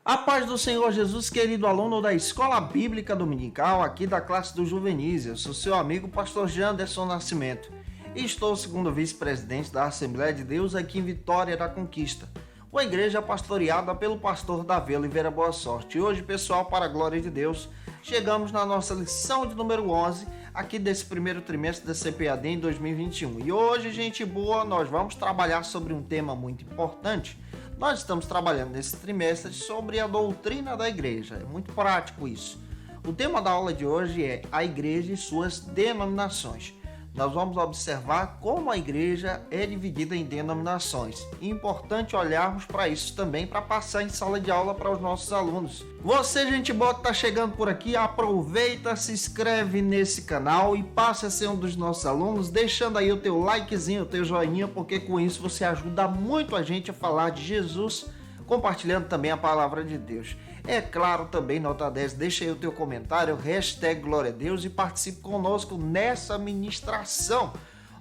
A paz do Senhor Jesus, querido aluno da Escola Bíblica Dominical, aqui da classe do Juvenis. Eu sou seu amigo, pastor Janderson Nascimento, e estou segundo vice-presidente da Assembleia de Deus aqui em Vitória da Conquista, uma igreja pastoreada pelo pastor Davi Oliveira Boa Sorte. E hoje, pessoal, para a glória de Deus, chegamos na nossa lição de número 11, aqui desse primeiro trimestre da CPAD em 2021. E hoje, gente boa, nós vamos trabalhar sobre um tema muito importante. Nós estamos trabalhando nesse trimestre sobre a doutrina da igreja. É muito prático isso. O tema da aula de hoje é a igreja e suas denominações. Nós vamos observar como a igreja é dividida em denominações. É importante olharmos para isso também para passar em sala de aula para os nossos alunos. Você, gente boa que está chegando por aqui, aproveita, se inscreve nesse canal e passe a ser um dos nossos alunos, deixando aí o teu likezinho, o teu joinha, porque com isso você ajuda muito a gente a falar de Jesus, compartilhando também a palavra de Deus. É claro, também, nota 10, deixa aí o teu comentário, hashtag Glória a Deus e participe conosco nessa ministração.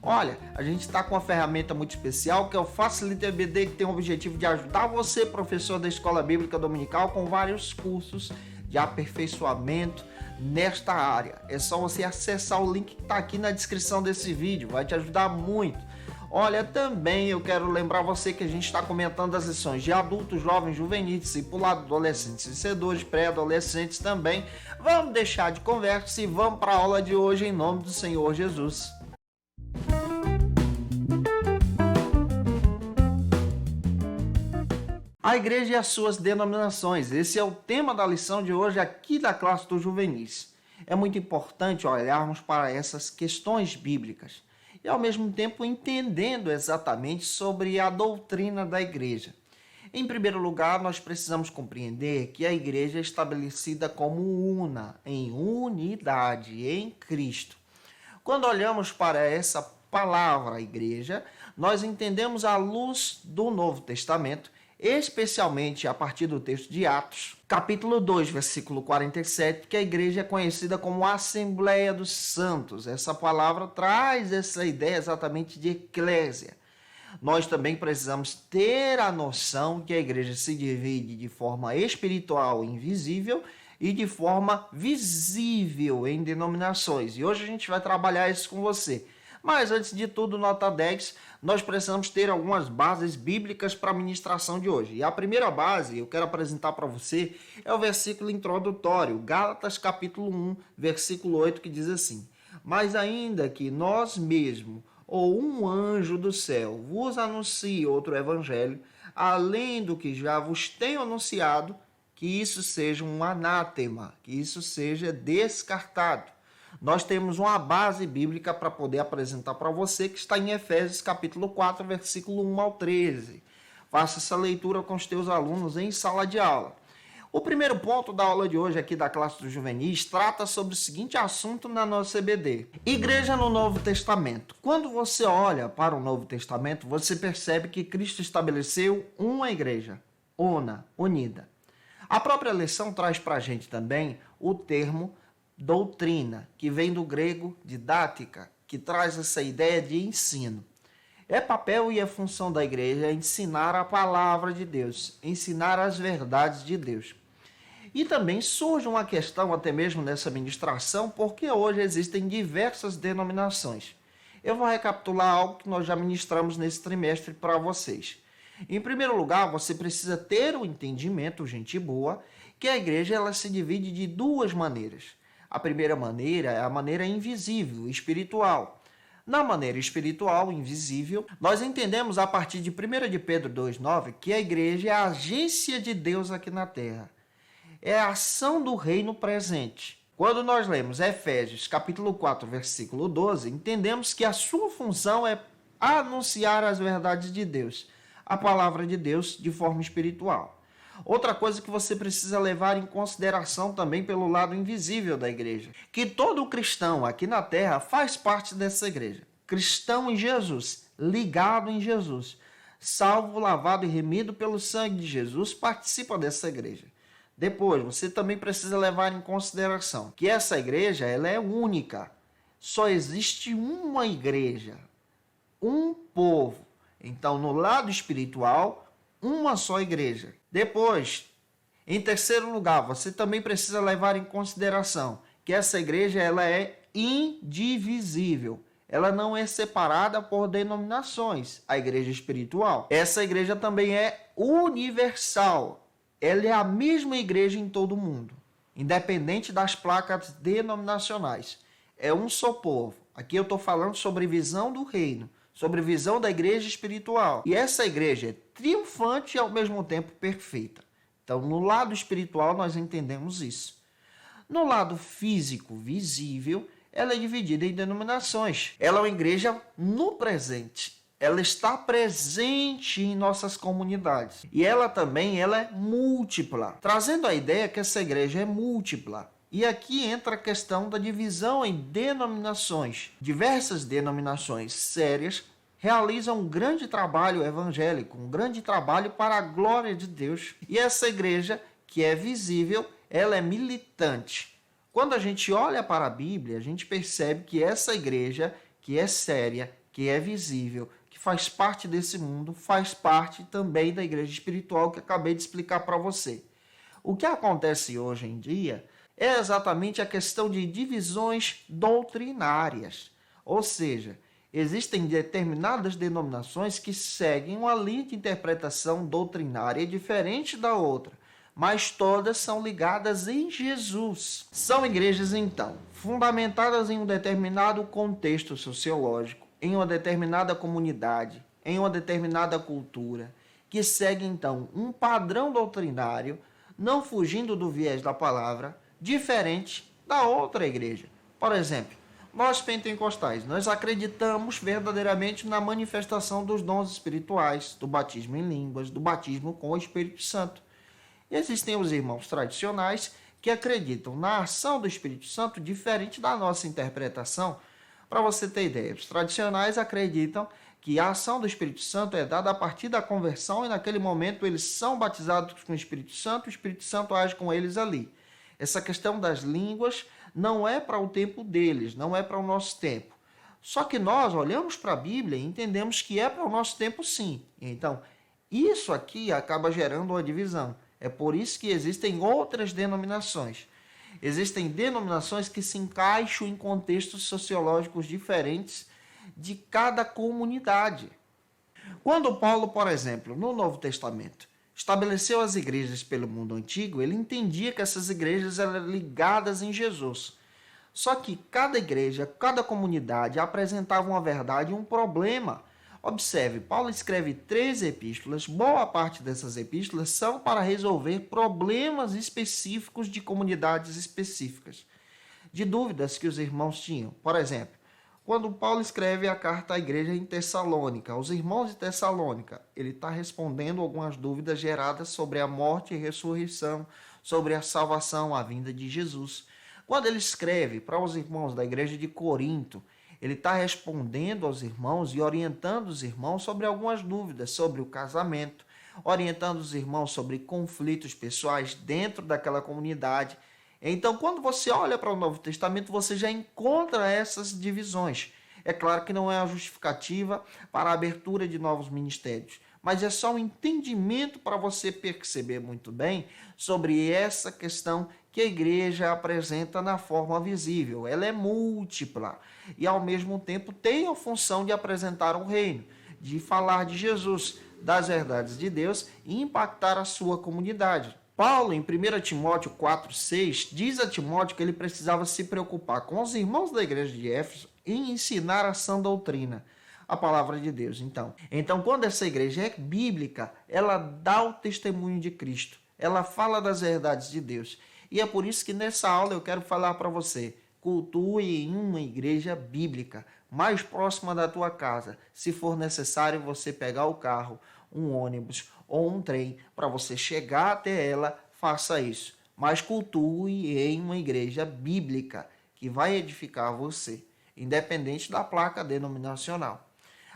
Olha, a gente está com uma ferramenta muito especial que é o Facilita EBD, que tem o objetivo de ajudar você, professor da Escola Bíblica Dominical, com vários cursos de aperfeiçoamento nesta área. É só você acessar o link que está aqui na descrição desse vídeo, vai te ajudar muito. Olha, também eu quero lembrar você que a gente está comentando as lições de adultos, jovens, juvenis, discipulado, adolescentes, vencedores, pré-adolescentes também. Vamos deixar de conversa e vamos para a aula de hoje em nome do Senhor Jesus. A igreja e as suas denominações. Esse é o tema da lição de hoje aqui da classe dos juvenis. É muito importante olharmos para essas questões bíblicas e, ao mesmo tempo, entendendo exatamente sobre a doutrina da igreja. Em primeiro lugar, nós precisamos compreender que a igreja é estabelecida como una, em unidade, em Cristo. Quando olhamos para essa palavra igreja, nós entendemos à luz do Novo Testamento, especialmente a partir do texto de Atos, capítulo 2, versículo 47, que a igreja é conhecida como Assembleia dos Santos. Essa palavra traz essa ideia exatamente de eclésia. Nós também precisamos ter a noção que a igreja se divide de forma espiritual invisível e de forma visível em denominações. E hoje a gente vai trabalhar isso com você. Mas antes de tudo, nota 10, nós precisamos ter algumas bases bíblicas para a ministração de hoje. E a primeira base, eu quero apresentar para você, é o versículo introdutório, Gálatas capítulo 1, versículo 8, que diz assim: mas ainda que nós mesmos, ou um anjo do céu, vos anuncie outro evangelho, além do que já vos tenho anunciado, que isso seja um anátema, que isso seja descartado. Nós temos uma base bíblica para poder apresentar para você, que está em Efésios capítulo 4, versículo 1 ao 13. Faça essa leitura com os teus alunos em sala de aula. O primeiro ponto da aula de hoje aqui da classe dos juvenis trata sobre o seguinte assunto na nossa EBD. Igreja no Novo Testamento. Quando você olha para o Novo Testamento, você percebe que Cristo estabeleceu uma igreja, unida. A própria lição traz para a gente também o termo doutrina, que vem do grego didática, que traz essa ideia de ensino. É papel e é função da igreja ensinar a palavra de Deus, ensinar as verdades de Deus. E também surge uma questão até mesmo nessa ministração, porque hoje existem diversas denominações. Eu vou recapitular algo que nós já ministramos nesse trimestre para vocês. Em primeiro lugar, você precisa ter o entendimento, gente boa, que a igreja ela se divide de duas maneiras. A primeira maneira é a maneira invisível, espiritual. Na maneira espiritual, invisível, nós entendemos a partir de 1 de Pedro 2,9 que a igreja é a agência de Deus aqui na terra. É a ação do reino presente. Quando nós lemos Efésios capítulo 4, versículo 12, entendemos que a sua função é anunciar as verdades de Deus, a palavra de Deus de forma espiritual. Outra coisa que você precisa levar em consideração também pelo lado invisível da igreja, que todo cristão aqui na terra faz parte dessa igreja. Cristão em Jesus, ligado em Jesus, salvo, lavado e remido pelo sangue de Jesus, participa dessa igreja. Depois, você também precisa levar em consideração que essa igreja ela é única. Só existe uma igreja, um povo. Então, no lado espiritual, uma só igreja. Depois, Em terceiro lugar, você também precisa levar em consideração que essa igreja ela é indivisível. Ela não é separada por denominações, a igreja espiritual. Essa igreja também é universal. Ela é a mesma igreja em todo o mundo, independente das placas denominacionais. É um só povo. Aqui eu estou falando sobre visão do reino, sobre visão da igreja espiritual. E essa igreja é triunfante e ao mesmo tempo perfeita. Então, no lado espiritual, nós entendemos isso. No lado físico, visível, ela é dividida em denominações. Ela é uma igreja no presente. Ela está presente em nossas comunidades. E ela também ela é múltipla, trazendo a ideia que essa igreja é múltipla. E aqui entra a questão da divisão em denominações. Diversas denominações sérias realizam um grande trabalho evangélico, um grande trabalho para a glória de Deus. E essa igreja, que é visível, ela é militante. Quando a gente olha para a Bíblia, a gente percebe que essa igreja, que é séria, que é visível, que faz parte desse mundo, faz parte também da igreja espiritual que acabei de explicar para você. O que acontece hoje em dia é exatamente a questão de divisões doutrinárias. Ou seja, existem determinadas denominações que seguem uma linha de interpretação doutrinária diferente da outra, mas todas são ligadas em Jesus. São igrejas, então, fundamentadas em um determinado contexto sociológico, em uma determinada comunidade, em uma determinada cultura, que seguem, então, um padrão doutrinário, não fugindo do viés da palavra, diferente da outra igreja. Por exemplo, nós pentecostais, nós acreditamos verdadeiramente na manifestação dos dons espirituais, do batismo em línguas, do batismo com o Espírito Santo. E existem os irmãos tradicionais que acreditam na ação do Espírito Santo diferente da nossa interpretação. Para você ter ideia, os tradicionais acreditam que a ação do Espírito Santo é dada a partir da conversão e naquele momento eles são batizados com o Espírito Santo age com eles ali. Essa questão das línguas não é para o tempo deles, não é para o nosso tempo. Só que nós olhamos para a Bíblia e entendemos que é para o nosso tempo sim. Então, isso aqui acaba gerando uma divisão. É por isso que existem outras denominações. Existem denominações que se encaixam em contextos sociológicos diferentes de cada comunidade. Quando Paulo, por exemplo, no Novo Testamento, estabeleceu as igrejas pelo mundo antigo, ele entendia que essas igrejas eram ligadas em Jesus. Só que cada igreja, cada comunidade apresentava uma verdade e um problema. Observe, Paulo escreve 3 epístolas, boa parte dessas epístolas são para resolver problemas específicos de comunidades específicas, de dúvidas que os irmãos tinham. Por exemplo, quando Paulo escreve a carta à igreja em Tessalônica, aos irmãos de Tessalônica, ele está respondendo algumas dúvidas geradas sobre a morte e ressurreição, sobre a salvação, a vinda de Jesus. Quando ele escreve para os irmãos da igreja de Corinto, ele está respondendo aos irmãos e orientando os irmãos sobre algumas dúvidas sobre o casamento, orientando os irmãos sobre conflitos pessoais dentro daquela comunidade. Então, quando você olha para o Novo Testamento, você já encontra essas divisões. É claro que não é a justificativa para a abertura de novos ministérios, mas é só um entendimento para você perceber muito bem sobre essa questão que a igreja apresenta na forma visível. Ela é múltipla e, ao mesmo tempo, tem a função de apresentar o reino, de falar de Jesus, das verdades de Deus e impactar a sua comunidade. Paulo, em 1 Timóteo 4,6, diz a Timóteo que ele precisava se preocupar com os irmãos da igreja de Éfeso em ensinar a sã doutrina, a palavra de Deus. Então, quando essa igreja é bíblica, ela dá o testemunho de Cristo, ela fala das verdades de Deus. E é por isso que nessa aula eu quero falar para você, cultue em uma igreja bíblica, mais próxima da tua casa. Se for necessário você pegar o carro, um ônibus ou um trem para você chegar até ela, faça isso. Mas cultue em uma igreja bíblica que vai edificar você, independente da placa denominacional.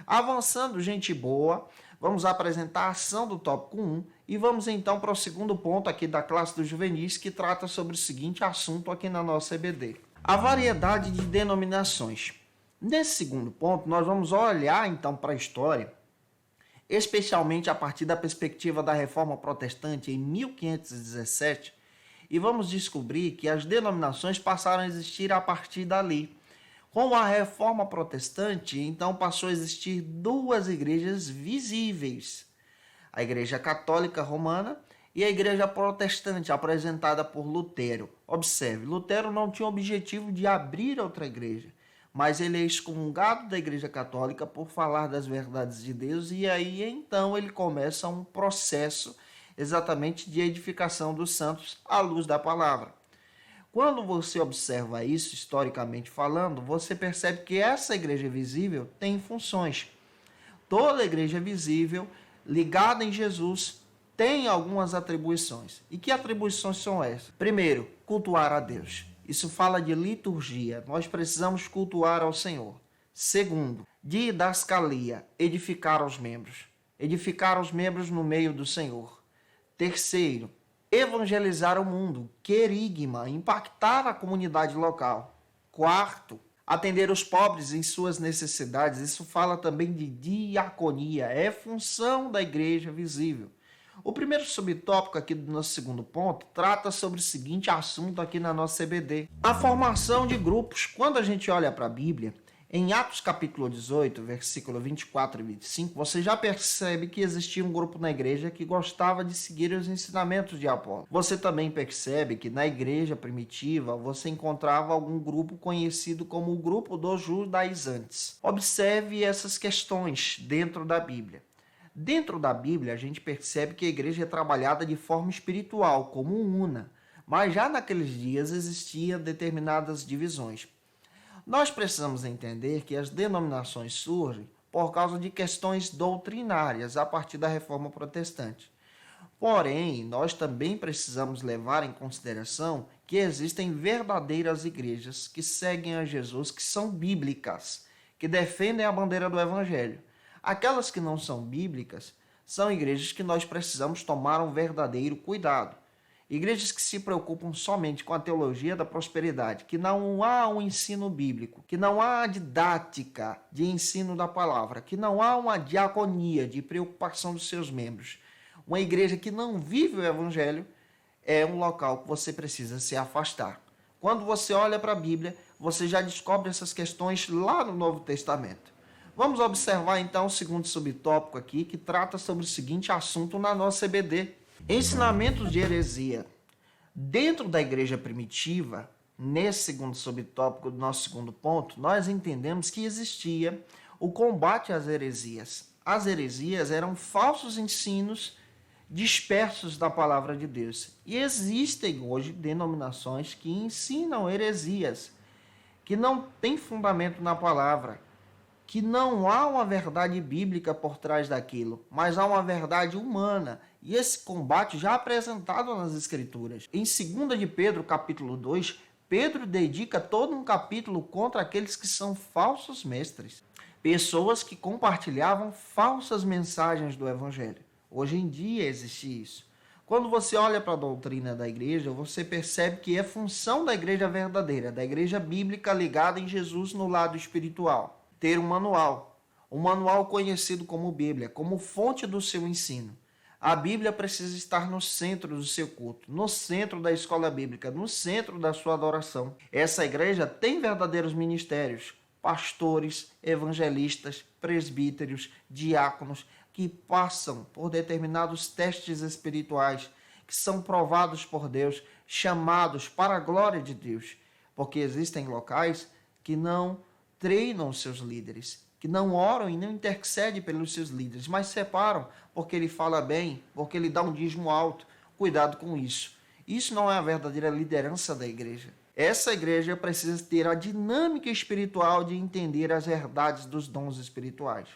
Avançando, gente boa, vamos apresentar a ação do tópico 1 e vamos então para o segundo ponto aqui da classe dos juvenis, que trata sobre o seguinte assunto aqui na nossa EBD. A variedade de denominações. Nesse segundo ponto, nós vamos olhar então para a história especialmente a partir da perspectiva da Reforma Protestante em 1517, e vamos descobrir que as denominações passaram a existir a partir dali. Com a Reforma Protestante, então passou a existir duas igrejas visíveis: a Igreja Católica Romana e a Igreja Protestante, apresentada por Lutero. Observe, Lutero não tinha o objetivo de abrir outra igreja, mas ele é excomungado da Igreja Católica por falar das verdades de Deus, e aí então ele começa um processo exatamente de edificação dos santos à luz da palavra. Quando você observa isso, historicamente falando, você percebe que essa igreja visível tem funções. Toda igreja visível, ligada em Jesus, tem algumas atribuições. E que atribuições são essas? Primeiro, cultuar a Deus. Isso fala de liturgia. Nós precisamos cultuar ao Senhor. Segundo, didascalia, edificar os membros. Edificar os membros no meio do Senhor. Terceiro, evangelizar o mundo. Querigma, impactar a comunidade local. Quarto, atender os pobres em suas necessidades. Isso fala também de diaconia. É função da igreja visível. O primeiro subtópico aqui do nosso segundo ponto trata sobre o seguinte assunto aqui na nossa CBD: a formação de grupos. Quando a gente olha para a Bíblia, em Atos capítulo 18, versículo 24 e 25, você já percebe que existia um grupo na igreja que gostava de seguir os ensinamentos de Apolo. Você também percebe que na igreja primitiva você encontrava algum grupo conhecido como o grupo dos judaizantes. Observe essas questões dentro da Bíblia. Dentro da Bíblia, a gente percebe que a igreja é trabalhada de forma espiritual, como una, mas já naqueles dias existiam determinadas divisões. Nós precisamos entender que as denominações surgem por causa de questões doutrinárias a partir da Reforma Protestante. Porém, nós também precisamos levar em consideração que existem verdadeiras igrejas que seguem a Jesus, que são bíblicas, que defendem a bandeira do Evangelho. Aquelas que não são bíblicas são igrejas que nós precisamos tomar um verdadeiro cuidado. Igrejas que se preocupam somente com a teologia da prosperidade, que não há um ensino bíblico, que não há didática de ensino da palavra, que não há uma diaconia de preocupação dos seus membros. Uma igreja que não vive o Evangelho é um local que você precisa se afastar. Quando você olha para a Bíblia, você já descobre essas questões lá no Novo Testamento. Vamos observar então o segundo subtópico aqui, que trata sobre o seguinte assunto na nossa CBD: ensinamentos de heresia. Dentro da igreja primitiva, nesse segundo subtópico do nosso segundo ponto, nós entendemos que existia o combate às heresias. As heresias eram falsos ensinos dispersos da palavra de Deus. E existem hoje denominações que ensinam heresias, que não têm fundamento na palavra, que não há uma verdade bíblica por trás daquilo, mas há uma verdade humana. E esse combate já é apresentado nas Escrituras. Em 2 de Pedro, capítulo 2, Pedro dedica todo um capítulo contra aqueles que são falsos mestres. Pessoas que compartilhavam falsas mensagens do Evangelho. Hoje em dia existe isso. Quando você olha para a doutrina da igreja, você percebe que é função da igreja verdadeira, da igreja bíblica ligada em Jesus no lado espiritual, ter um manual conhecido como Bíblia, como fonte do seu ensino. A Bíblia precisa estar no centro do seu culto, no centro da escola bíblica, no centro da sua adoração. Essa igreja tem verdadeiros ministérios, pastores, evangelistas, presbíteros, diáconos, que passam por determinados testes espirituais, que são provados por Deus, chamados para a glória de Deus, porque existem locais que não treinam seus líderes, que não oram e não intercedem pelos seus líderes, mas separam porque ele fala bem, porque ele dá um dízimo alto. Cuidado com isso. Isso não é a verdadeira liderança da igreja. Essa igreja precisa ter a dinâmica espiritual de entender as verdades dos dons espirituais.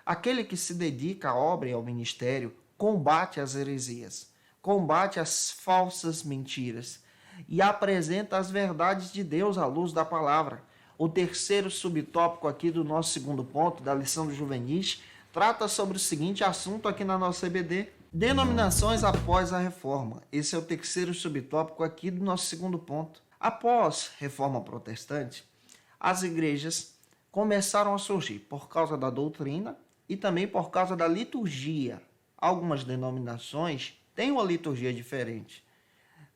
Aquele que se dedica à obra e ao ministério combate as heresias, combate as falsas mentiras e apresenta as verdades de Deus à luz da palavra. O terceiro subtópico aqui do nosso segundo ponto, da lição dos juvenis, trata sobre o seguinte assunto aqui na nossa CBD: denominações após a reforma. Esse é o terceiro subtópico aqui do nosso segundo ponto. Após a reforma protestante, as igrejas começaram a surgir por causa da doutrina, e também por causa da liturgia. Algumas denominações têm uma liturgia diferente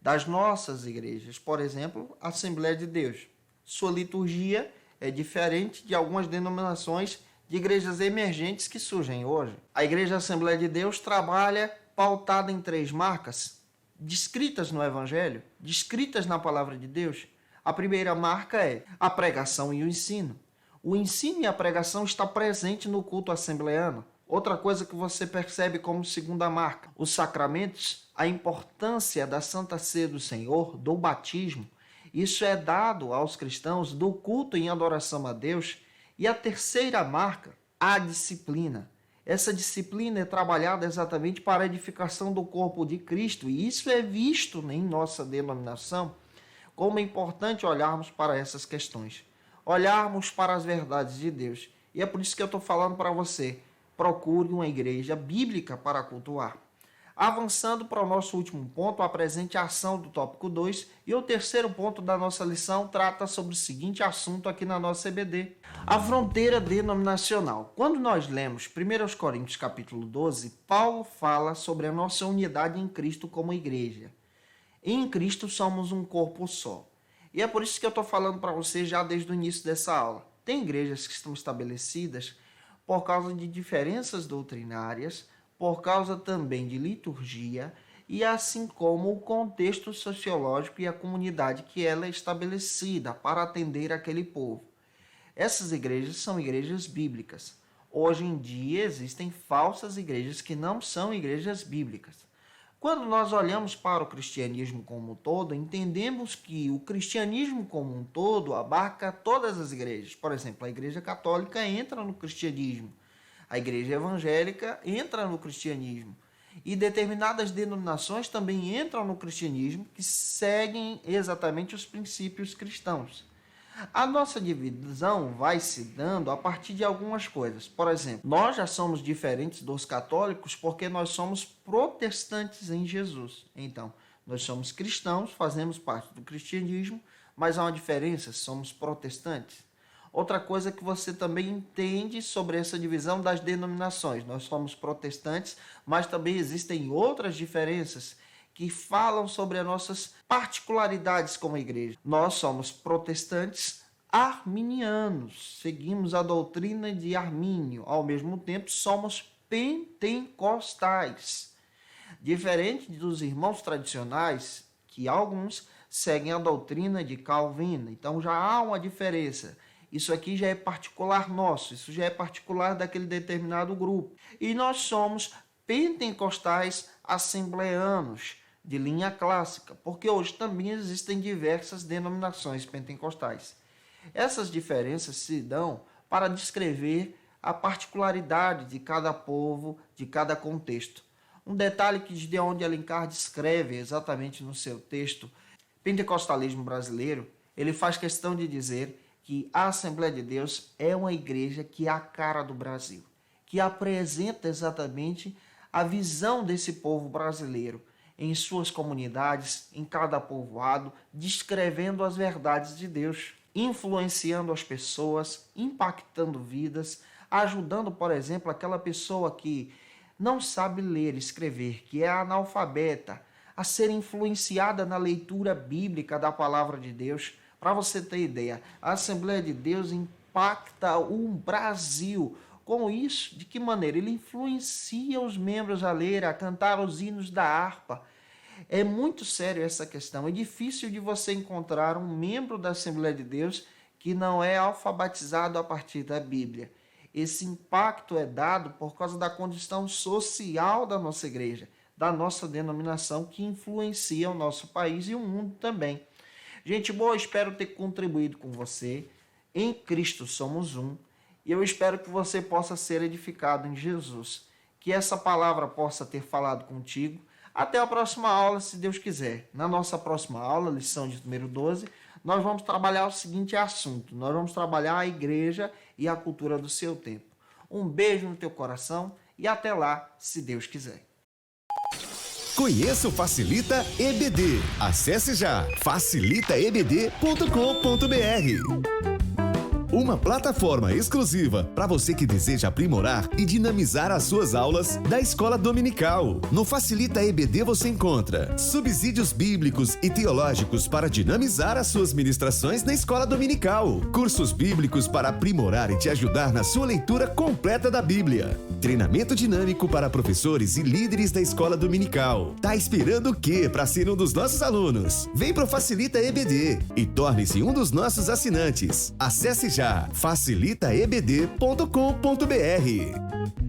das nossas igrejas. Por exemplo, a Assembleia de Deus. Sua liturgia é diferente de algumas denominações de igrejas emergentes que surgem hoje. A Igreja Assembleia de Deus trabalha pautada em 3 marcas, descritas no Evangelho, descritas na Palavra de Deus. A primeira marca é a pregação e o ensino. O ensino e a pregação está presente no culto assembleano. Outra coisa que você percebe como segunda marca, os sacramentos, a importância da Santa Ceia do Senhor, do batismo. Isso é dado aos cristãos do culto em adoração a Deus. E a terceira marca, a disciplina. Essa disciplina é trabalhada exatamente para a edificação do corpo de Cristo. E isso é visto em nossa denominação como é importante olharmos para essas questões. Olharmos para as verdades de Deus. E é por isso que eu estou falando para você. Procure uma igreja bíblica para cultuar. Avançando para o nosso último ponto, apresente a ação do tópico 2. E o terceiro ponto da nossa lição trata sobre o seguinte assunto aqui na nossa EBD. A fronteira denominacional. Quando nós lemos 1 Coríntios capítulo 12, Paulo fala sobre a nossa unidade em Cristo como igreja. Em Cristo somos um corpo só. E é por isso que eu estou falando para você já desde o início dessa aula. Tem igrejas que estão estabelecidas por causa de diferenças doutrinárias, por causa também de liturgia e assim como o contexto sociológico e a comunidade que ela é estabelecida para atender aquele povo. Essas igrejas são igrejas bíblicas. Hoje em dia existem falsas igrejas que não são igrejas bíblicas. Quando nós olhamos para o cristianismo como um todo, entendemos que o cristianismo como um todo abarca todas as igrejas. Por exemplo, a igreja católica entra no cristianismo. A igreja evangélica entra no cristianismo. E determinadas denominações também entram no cristianismo que seguem exatamente os princípios cristãos. A nossa divisão vai se dando a partir de algumas coisas. Por exemplo, nós já somos diferentes dos católicos porque nós somos protestantes em Jesus. Então, nós somos cristãos, fazemos parte do cristianismo, mas há uma diferença, somos protestantes. Outra coisa que você também entende sobre essa divisão das denominações. Nós somos protestantes, mas também existem outras diferenças que falam sobre as nossas particularidades como igreja. Nós somos protestantes arminianos, seguimos a doutrina de Armínio. Ao mesmo tempo, somos pentecostais. Diferente dos irmãos tradicionais, que alguns seguem a doutrina de Calvino. Então já há uma diferença. Isso aqui já é particular nosso, isso já é particular daquele determinado grupo. E nós somos pentecostais assembleanos, de linha clássica, porque hoje também existem diversas denominações pentecostais. Essas diferenças se dão para descrever a particularidade de cada povo, de cada contexto. Um detalhe que Gideon de Alencar descreve exatamente no seu texto, Pentecostalismo Brasileiro, ele faz questão de dizer que a Assembleia de Deus é uma igreja que é a cara do Brasil, que apresenta exatamente a visão desse povo brasileiro em suas comunidades, em cada povoado, descrevendo as verdades de Deus, influenciando as pessoas, impactando vidas, ajudando, por exemplo, aquela pessoa que não sabe ler e escrever, que é analfabeta, a ser influenciada na leitura bíblica da palavra de Deus. Para você ter ideia, a Assembleia de Deus impacta o Brasil. Com isso, de que maneira? Ele influencia os membros a ler, a cantar os hinos da harpa. É muito sério essa questão. É difícil de você encontrar um membro da Assembleia de Deus que não é alfabetizado a partir da Bíblia. Esse impacto é dado por causa da condição social da nossa igreja, da nossa denominação, que influencia o nosso país e o mundo também. Gente boa, espero ter contribuído com você. Em Cristo somos um. E eu espero que você possa ser edificado em Jesus. Que essa palavra possa ter falado contigo. Até a próxima aula, se Deus quiser. Na nossa próxima aula, lição de número 12, nós vamos trabalhar o seguinte assunto. Nós vamos trabalhar a igreja e a cultura do seu tempo. Um beijo no teu coração e até lá, se Deus quiser. Conheça o Facilita EBD. Acesse já facilitaebd.com.br. uma plataforma exclusiva para você que deseja aprimorar e dinamizar as suas aulas da Escola Dominical. No Facilita EBD você encontra subsídios bíblicos e teológicos para dinamizar as suas ministrações na Escola Dominical, cursos bíblicos para aprimorar e te ajudar na sua leitura completa da Bíblia, treinamento dinâmico para professores e líderes da Escola Dominical. Tá esperando o quê para ser um dos nossos alunos? Vem pro Facilita EBD e torne-se um dos nossos assinantes. Acesse já facilitaebd.com.br.